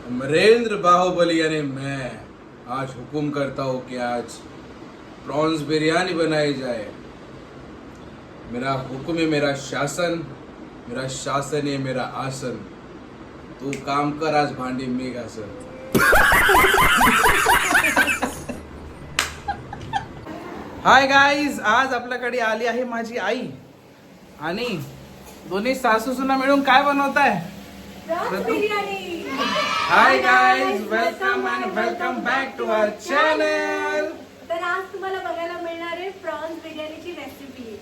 अमरेंद्र बाहुबली यानी मैं आज हुक्म करता हूँ कि आज प्रॉन्स बिरयानी बनाई जाए। मेरा हुक्म है मेरा शासन है मेरा आसन। तू काम कर, आज भांडी मी घासन। हाय गाईज, आज आपल्याकडे आली आहे माझी आई आणि दोन्ही सासू सुना मिळून काय बनवताय? Hi guys, welcome and welcome back to our channel. तर आज तुम्हाला बघायला मिळणार आहे प्रॉन्स बिर्याणीची रेसिपी।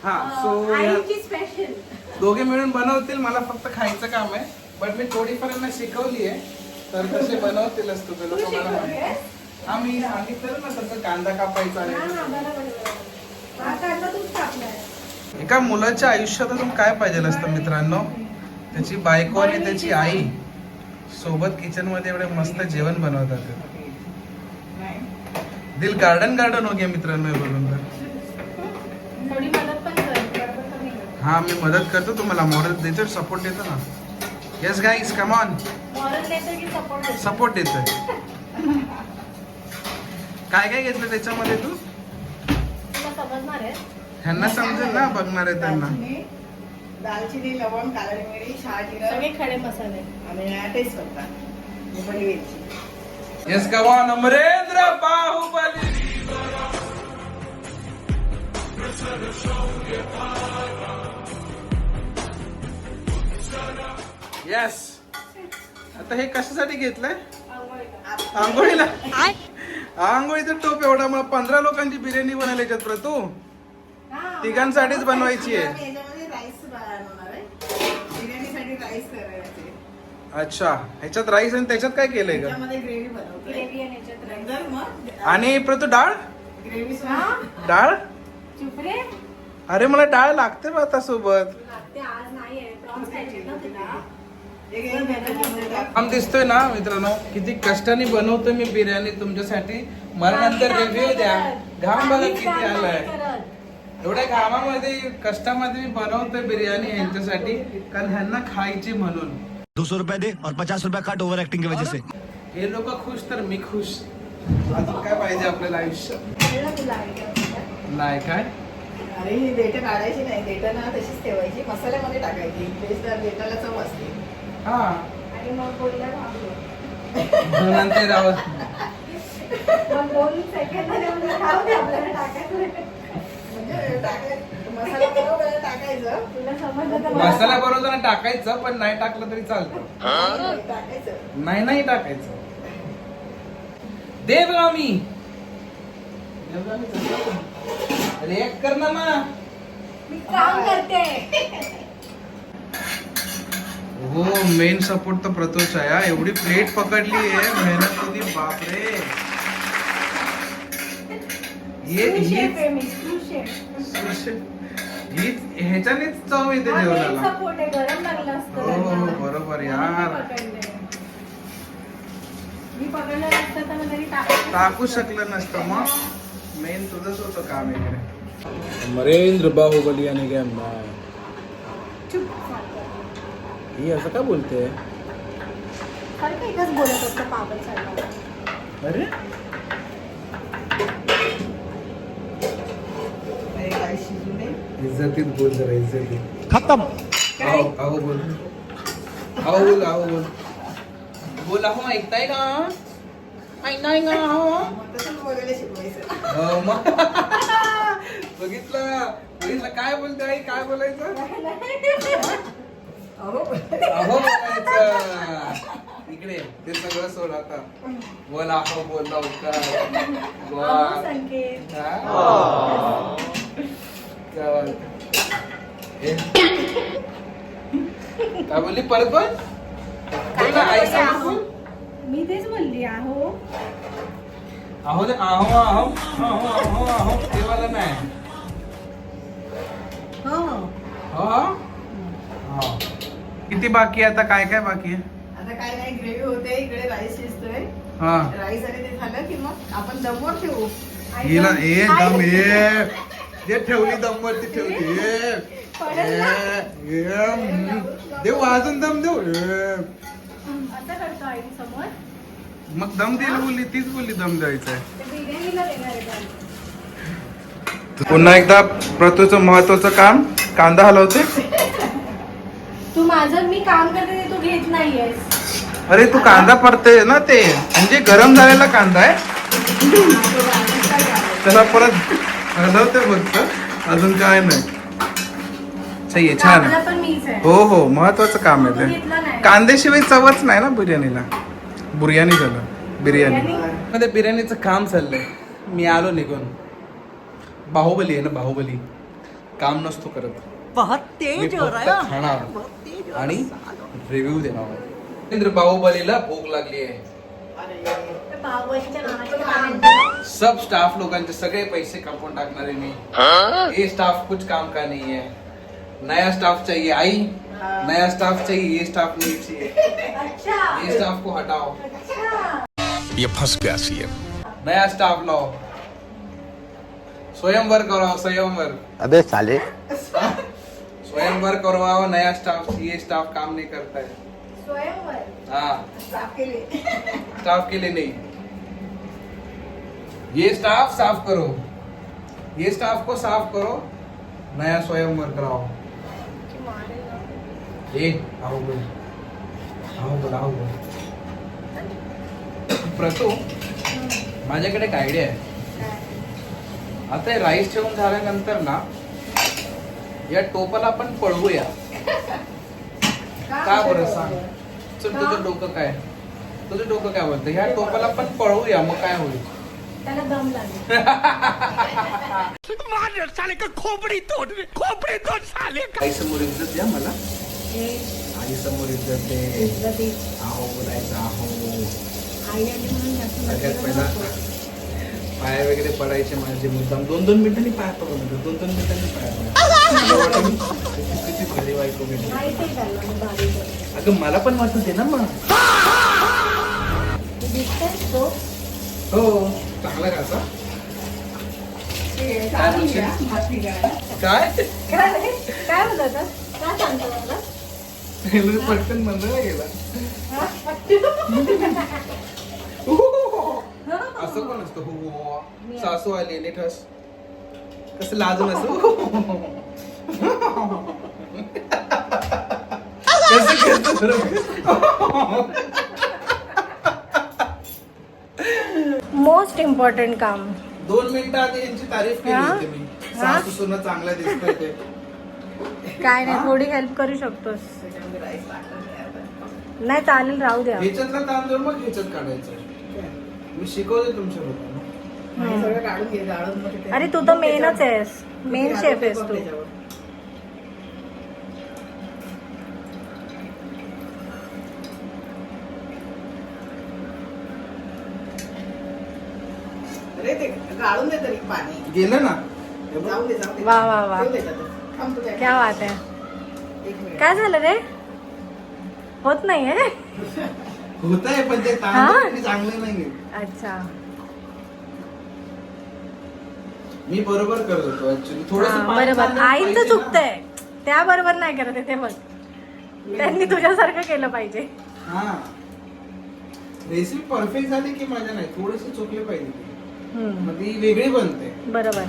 सो आईची स्पेशल दोघे मिळून बनवतील, मला फक्त खायचं काम आहे। बट मी थोडीफार यांना शिकवली आहे, तर कसे बनवतीलच तू लोक मला माहिती। आम्ही सांगितलं ना तसं कांदा कापायचा आहे। एका मुलाच्या आयुष्यातून काय पाहिजे असतं मित्रांनो? त्याची बायको आणि त्याची आई सोबत किचन मध्ये एवढे मस्त जेवण बनवतात। दिल गार्डन गार्डन हो गया मित्रांनो बघून तर। थोडी मदत पण कर। हा, मी मदत करतो तुम्हाला, मॉरल देतो, सपोर्ट देतो ना। Yes guys, come on. Moral देतो की सपोर्ट देतो? सपोर्ट देतोय। काय काय घेतलं त्याच्यामध्ये तू? तुला समजणार आहे? ह्यांना समजेल ना, बघणार आहे त्यांना। दालचिनी, लवंग, काळी मिरी, शहाजिरा, सगळे खडे मसाले आणि टेस्ट करतात बडी वेलची। Yes, come on Amarendra Baahubali. Yes, आता हे कशासाठी घेतलंय? आंघोळीला। आंघोळीचं टोप एवढा, मला 15 लोकांची बिर्याणी बनायला याच्यात पर तू तिघांसाठीच बनवायची आहे। याच्यामध्ये राईस बनवणार आहे, बिर्याणीसाठी राईस करायचे। अच्छा, ह्याच्यात राईस आणि त्याच्यात काय केलंय का? त्याच्यामध्ये ग्रेव्ही बनवते, ग्रेव्ही आणि याच्यात राईस। नंतर मग आणि प्रतू डाळ ग्रेव्ही डाळ। चुप रे, अरे मला डाळ लागते बा आता सोबत। लागते आज नाही आहे, प्रॉन्स खायचे ना तुला। आम दिसतोय ना मित्रांनो, किती कष्टाने बनवतोय मी बिर्याणी तुमच्यासाठी। मला नंतर रिव्ह्यू द्या, घाम बघा किती आलाय। एवढ्या घामामध्ये कष्टामध्ये मी बनवतोय बिर्याणी यांच्यासाठी, कारण ह्यांना खायची म्हणून। 200 रुपए दे और 50 रुपए काट ओवर एक्टिंग की वजह से। हे लोक खुश तर मी खुश। अजून काय पाहिजे आपल्याला आयुष्यात? नाही काय? अरे ही देठ काढायची नाही, देठ ना तशीच ठेवायची, मसाल्यामध्ये टाकायची, देठाला चव असते। हा, आणि मग बोलला नंतर राहत। मग 2 सेकंदाने म्हणजे खाऊ दे, आपल्याला टाकायचं म्हणजे मसाला बरोबर टाकायचं। तुला समजलं तर मसाला बरोबर टाकायचं, पण नाही टाकलं तरी चालतं। टाकायचं नाही टाकायचं। देवगामी अरे एक कर ना मग। मी काम करते। हो, मेन सपोर्ट तर प्रतोष आहे। एवढी प्लेट पकडली आहे, मेहनत तुझी, बापरे। शेफ आहे मी, तू शेफ। ह्याच्यानेच चव येते जेवणाला। सपोर्ट आहे, गरम लागलं असतं हो त्यांना। बरोबर म्हणून यार, मी पकडलं नसतं तर तरी टाकू शकलं नसतं। मग मेन तुझंच होतं काम इकडे। अमरेंद्र बाहुबली आणि काय ही असं का बोलते? खरं एकच बोलत असतं पागल सारखं। अरे शिजू दे। इज्जतीत बोल जरा, इज्जतीत। खत्म। आओ बोल, आओ बोल, आओ बोल, बोल। अहो ऐकताय का? ऐकताय का? तसंच बोलायला शिकवायचं। हो मग बघितलं काय बोलते आई? काय बोलायचं? अहो बोलायचं। इकडे ते सगळं सोड आता, बोल अहो बोल लवकर। संकेत काय बोलली? परत बोल, बोल ना आई, समोर बोल। मी तेच बोलली आहो। अहो ते अहो अहो अहो अहो अहो ते वाला नाही। हो, किती बाकी आहे आता? काय काय बाकी आहे? आता काय नाही, ग्रेव्ही होते, इकडे राईस शिजतोय। हा, राईस आणि ते झालं की मग आपण दमवर ठेवू। हिला ए दम ये जे ठेवली दमवरती ठेवली देऊ अजून दम देऊ। नाश्ता करतो आई समोर. मग दम द्यायला बोलली, तीच बोलली दम द्यायचा ते बिर्याणीला देणार आहे त्याला. पुन्हा एकदा प्रतूचं महत्वाचं काम, कांदा हलवते. तू माझं मी काम करते ते तू घेत नाहीयेस. अरे तू कांदा परते ना, ते म्हणजे गरम झालेला कांदा आहे, त्याला परत हलवते फक्त, अजून काय नाही. सही आहे, छान कामाला आहे. पण मीच आहे. हो हो, महत्वाचं काम आहे तू ते. घेतलं नाही. कांद्याशिवाय चवच नाही ना बिर्याणीला. बिर्याणी झालं, बिर्याणी मध्ये बिर्याणीचं काम चाललंय. मी आलो निघून. बाहुबली आहे ना, बाहुबली काम नसतो करत. बहुत मी तेज हो फक्त रहा है खाणार बहुत तेज हो आणि रहा है रिव्ह्यू देणार. इंद्र बाहुबलीला भूक लागली आहे. ते बाहुबलीच्या नावाचे comment. सब स्टाफ लोकांचे सगळे पैसे कापून टाकणार आहे मी. ये स्टाफ कुछ काम का नहीं है. नया स्टाफ चाहिए आई, नया स्टाफ चाहिए, ये स्टाफ नहीं चाहिए. अच्छा. ये स्टाफ को हटाओ, अच्छा. ये फंस गया सीएम. नया स्टाफ लाओ. स्वयंवर करवाओ, स्वयंवर. अबे साले. स्वयंवर करवाओ, नया स्टाफ. ये स्टाफ काम नहीं करता है. स्वयंवर. हाँ, साफ केले. स्टाफ के लिए नहीं. ये स्टाफ साफ करो, ये स्टाफ को साफ करो, नया स्वयंवर कराओ. ए आओ बोल, आओ बोल, आओ बोल. प्रतू, माझ्याकडे एक आयडिया आहे. आता हे राईस ठेवून झाल्यानंतर ना, या टोपाला आपण पळवूया. का बरं सांग? चल, तुझं डोकं काय, तुझं डोकं काय बोलतं? ह्या टोपाला आपण पळवूया, मग काय होईल? त्याला दम लागेल. साले का खोपड़ी तोड़ साले. आई समोर इज्जत द्या मला. आई समोर इज्जत दे. आहो बोलायचं, आहो. आई आली म्हणून जास्त सगळ्यात नसतं पहिला नको. पाय वगैरे पडायचे माझे मुद्दाम. 2-2 मिनिटांनी पाय पडून 2-2 मिनिटांनी पाय पडायचे. किती भारी बायको भेटली. माहिती आहे त्याला मी बारीक आहे. अगं मला पण वाटत आहे ना मग. तू दिसतेस तो. हो, चांगला घासा. चालून घ्या, हात निघाला. काय काय बोलत होता? काय सांगतो मला? पटकन मंदला गेला. असं पण असतं. हो, सासू आली नीट हस. कसं लाजून असं. मोस्ट इम्पॉर्टंट काम. 2 मिनिटं आधी यांची तारीफ केली हा? होती मी. हा? सासू सुना चांगला दिसतोय ते. काय नाही, थोडी हेल्प करू शकतोस. त्याच्यामध्ये राईस टाकून घ्या आता. नाही चालेल, राहू द्या. ह्याच्यातला तांदूळ मग ह्याच्यात काढायचं. मी शिकवते तुमच्या लोकांना. आणि सगळं काढून घे, गाळून मग ते- अरे तू तर मेनच आहेस, मेन शेफ आहेस तू. त्याच्यावर. अरे ते गाळून दे तरी पाणी. गेलं ना. हे बघ. जाऊ दे, जाऊ दे. वा, वा, वा. ठेव त्याच्यात. थांब तू त्या- क्या बात आहे. एक मिनिट. काय झालं रे? होत नाहीये. होत आहे पण ते हा? तांदूळ चांगले नाहीये. अच्छा. मी बरोबर करत होतो ऍक्च्युली. हा, थोडस बरोबर. आईचं चुकतंय, त्या बरोबर नाही करत आहे ते बघ. त्यांनी तुझ्यासारखं केलं पाहिजे. हा, रेसिपी परफेक्ट झाली की माझ्या नाही, थोडेसे चुकले पाहिजे. हम्म, मग ती वेगळी बनते. बरोबर.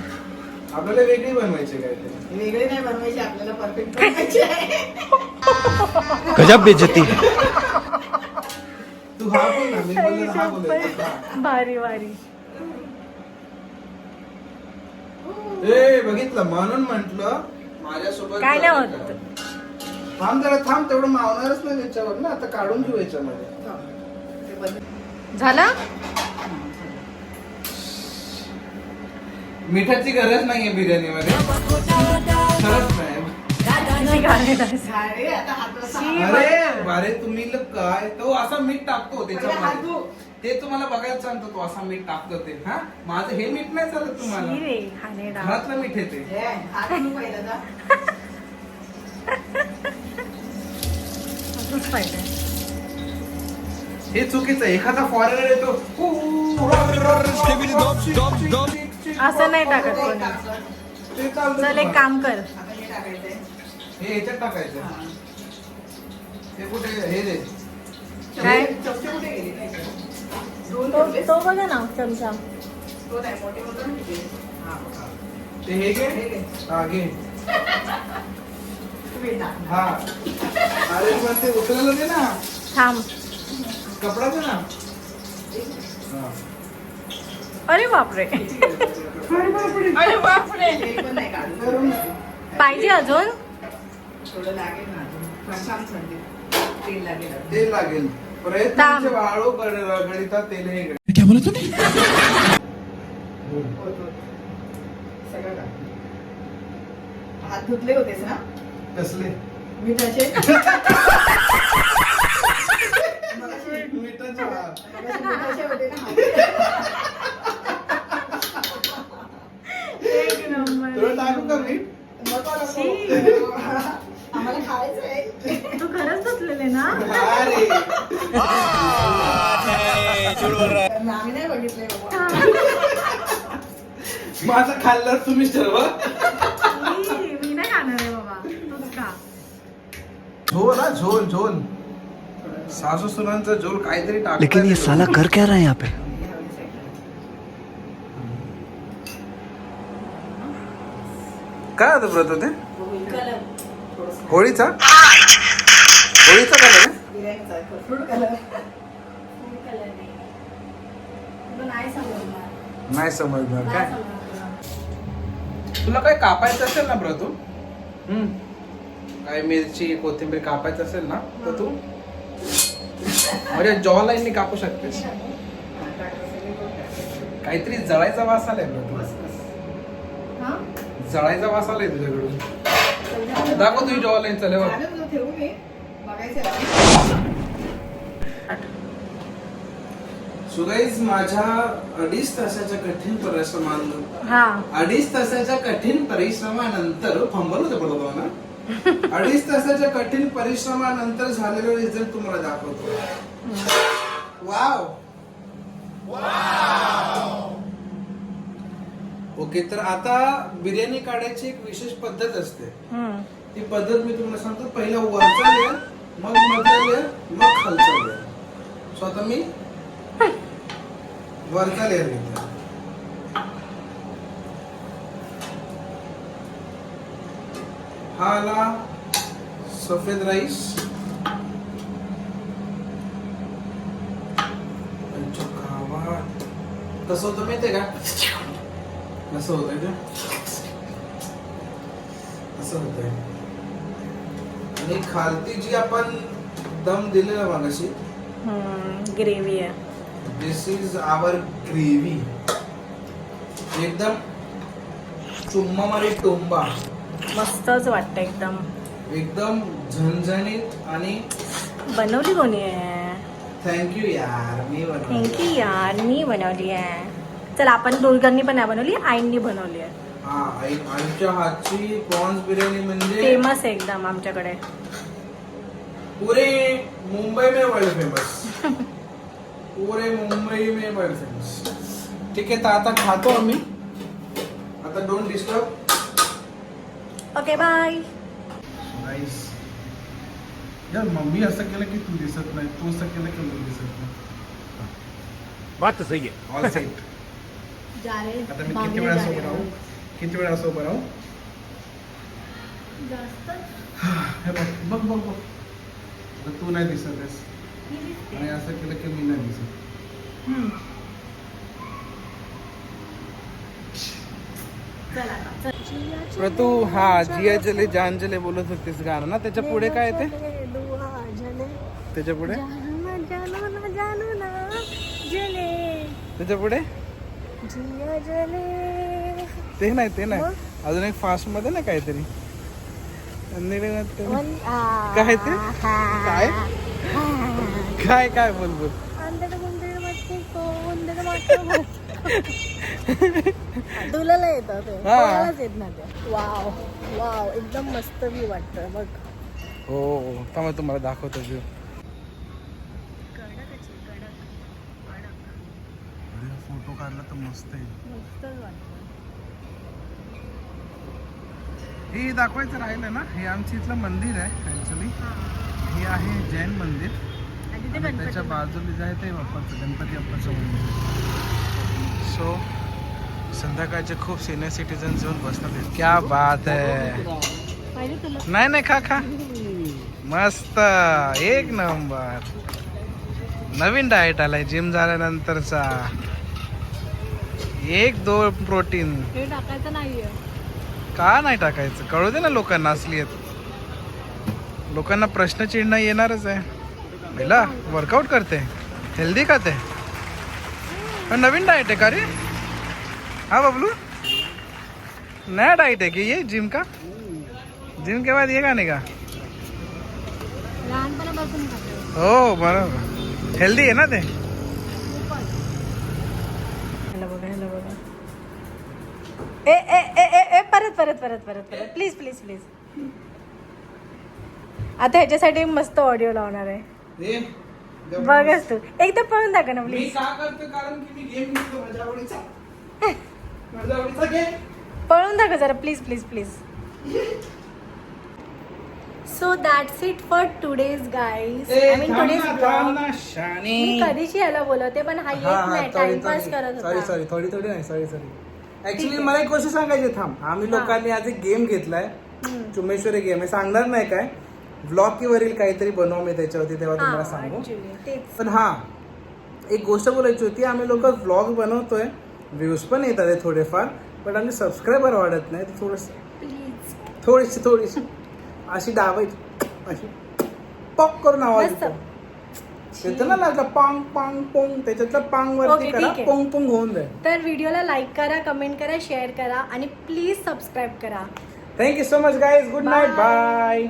आपल्याला वेगळी बनवायची काहीतरी. वेगळे नाही बनवायचे, आपल्याला परफेक्ट बनवायचे आहे. गजब बेइज्जती. तू हा बोल ना, मी बोललो ना, हा बोलायचा. भारी भारी. ए बघितलं, म्हणून म्हंटल माझ्यासोबत काय नाही जाऊ होत. नका. थांब जरा, थांब. तेवढं मावणारच नाही त्याच्यावर ना. आता काढून घेऊ याच्यामध्ये. ते बंद- झालं? मिठाची गरज नाहीये बिर्याणी मध्ये, खरंच नाही. किती गाणे गायचे. झाले, आता हात असा- शी. अरे तुम्ही लोक काय, तो असा मीठ टाकतो हात त्याच्यामध्ये. धु. ते तुम्हाला बघायला सांगतो, तो असा मीठ टाकतो ते. हा, माझं हे मीठ नाही चालत तुम्हाला. शी रे, घाणेरडा. घरातलं मीठ आहे ते. हे, हात धु पहिला जा. असंच पाहिजे. हे चुकीचं आहे. एखादा फॉरेनर येतो, असं नाही टाकत कोणी. ते चालतं चल एक तुम्हाला. काम कर. आता हे टाकायचंय. हे ह्याच्यात टाकायचं. हा. हे कुठे हे दे. काय? चमचे कुठे गेले नाही का? दोन ठेवलेस? तो बघा ना चमचा. तो नाही, मोठे मोठे नाही ठेवले. हा, हा. ते हे घे हे घे. हा घे तुम्ही टाक. हा अरे पण ते उचलायला दे ना थांब. कपडा दे ना हा. अरे बापरे. अरे बापरे. हे पण नाही काढू. करून नको. पाहिजे अजून? थोडं लागेल ना अजून. प्रशांत म्हणते. तेल लागेल अजून. तेल लागेल प्रयत्नांचे वाळू गणिता तेल हे गणित. क्या बोला तूने? होत, होत. सगळं टाक. हात धुतले होतेस ना कसले मी त्याचे मिठाचे हात. मिठाचे होते ना हात. एक नंबर. तुला टाकू का मीठ नको, नको. शी. आम्हाला खायचं आहे. तू खरंच धुतलेले ना? अरे आम्ही नाही बघितले बाबा. माझं खाल्लं तुम्हीच ठरवा मी नाही खाणार आहे बाबा. तूच खा. झोल हा झोल झोल सासू सुनांचा झोल काहीतरी टाक. लेकिन ये साला कर क्या रहा है यहाँ पे? काय होतं व्रत होते कलर थोडंसं. होळीचा होळीचा कलर आहे बिर्याणीचा फ्रूट कलर. तुला नाही समजणार. नाही समजणार नाही काय समजणार. तुला काय कापायचं असेल ना ब्र तू काय मिरची कोथिंबीर कापायचं असेल ना तर तू म्हणजे जॉ लाईनने कापू शकतेस काहीतरी जळायचा वास आलाय ब्र तू हा? जळायचा वास आलाय तुझ्याकडून दाखव तुझी जॉ लाईन चालेल ठेवू मी बघायचं. सो गाईज माझ्या 2.5 तासाच्या कठीण परिश्रमानंतर हा 2.5 तासाच्या कठीण परिश्रमानंतर फंबल होते पडतो ना 2.5 तासाच्या कठीण परिश्रमानंतर झालेला रिझल्ट तुम्हाला दाखवतो. वाव ओके तर आता बिर्याणी काढायची एक विशेष पद्धत असते. हम्म. ती पद्धत मी तुम्हाला सांगतो. पहिला वरचा लेअर मग मधला लेअर मग खालचा लेअर. सो आता मी वरचा लेअर घेतला. हा आला सफेद राईस. कसं होतं माहितीये का कसं होतंय ते असं होतंय. आणि खालती जी आपण दम दिलेला मागाशी ग्रेव्ही आहे. दिस इज आवर ग्रेव्ही. एकदम चुम्मा मारी टोंबा मस्तच वाटतं एकदम. एकदम झणझणीत. आणि बनवली कोणी आहे? थँक्यू यार मी बनवलं. थँक्यू यार मी बनवली आहे. चल आपण दोघांनी पण नाही बनवली आईंनी बनवली आहे. हा आईच्या हातची प्रॉन्स बिर्याणी म्हणजे फेमस आहे एकदम आमच्याकडे. पूरे मुंबई में वर्ल्ड फेमस. पूरे मुंबई में वर्ल्ड फेमस. ठीक आहे तर आता खातो आम्ही. आता don't disturb. Okay bye. Nice. यार मम्मी असं केलं की तू दिसत नाही तू असं केलं की मी दिसत नाही. बात तो सही है. All set. आता मी किती वेळा सोबत राहू किती वेळा सोबत राहू. हे बघ बघ बघ बघ आता तू नाही दिसत आहेस आणि असं केलं की मी नाही दिसत. तू हा जिया जले जान जले बोलत होतीस गाणं ना त्याच्या पुढे काय ते त्याच्या पुढे त्याच्या पुढे ते नाही अजून एक फास्ट मध्ये ना काहीतरी काय ते काय काय काय बोल बोल. तुला येतं ते कोणालाच येत ना ते. वाव वाव एकदम मस्त मी वाटतं बघ. हो त्यामुळे तुम्हाला दाखवतो व्ह्यू. फोटो काढला तर मस्त आहे. हे दाखवायचं राहिलं ना हे आमच्या इथलं मंदिर आहे ऍक्च्युली. हे आहे जैन मंदिर. ते आणि गणपती त्याच्या बाजूला जाय ते बाप्पाचं गणपती बाप्पाचं मंदिर. सो संध्याकाळचे खूप सिनियर सिटीजन येऊन बसतात. क्या बात आहे. पाहिजे तुला नाही नाही खा खा मस्त एक नंबर. नवीन डाएट आलाय जिम झाल्यानंतरचा. 1-2 प्रोटीन. हे टाकायचं नाहीये. का नाही टाकायचं कळू दे ना लोकांना. असली आहेत लोकांना प्रश्नचिन्ह येणारच आहे. पहिला वर्कआउट करते हेल्दी खाते. पण नवीन डाएट आहे का रे हा बबलू. नया डाइट है कि ये जिम का. जिम के बाद ये खाने का. लहानपणापासून खाते. हो बरोबर हेल्दी आहे ना ते. ह्याला बघा ह्याला बघा. ए ए ए ए ए परत परत परत परत परत प्लीज प्लीज प्लीज. आता ह्याच्यासाठी मस्त ऑडिओ लावणार आहे. बघच तू एकदा पळून दाखव ना मी प्लीज. का करतो कारण की मी गेम खेळतो माझ्या आवडीचा. माझ्या आवडीचा गेम. पळून दाखव जरा please please please. So that's it for today's guys. I mean today's blog. मी कधीची याला बोलवते पण हा येत नाही. टाइमपास करत सॉरी होता. सॉरी थोडी नाही सॉरी. ऍक्च्युली मला एक गोष्ट सांगायची. थांब आम्ही लोकांनी आज एक गेम घेतलाय. चुमेश्वरी गेम आहे. सांगणार नाही काय व्लॉग की वरील काहीतरी बनव मी त्याच्यावरती तेव्हा तुम्हाला सांगू. पण हा एक गोष्ट बोलायची होती. आम्ही लोक व्लॉग बनवतोय व्ह्यूज पण येतात आहे थोडेफार पण आम्ही सबस्क्रायबर वाढत नाही. थोडस थोडीशी अशी दाबायची अशी पॉक करून आवाज येतो ना लागला पांग पांग पोंग. त्याच्यातलं पांग वरती करा पोंग पोंग होऊन जाईल. तर व्हिडिओला लाईक करा कमेंट करा शेअर करा आणि प्लीज सबस्क्राईब करा. Thank you so much guys. Good night bye.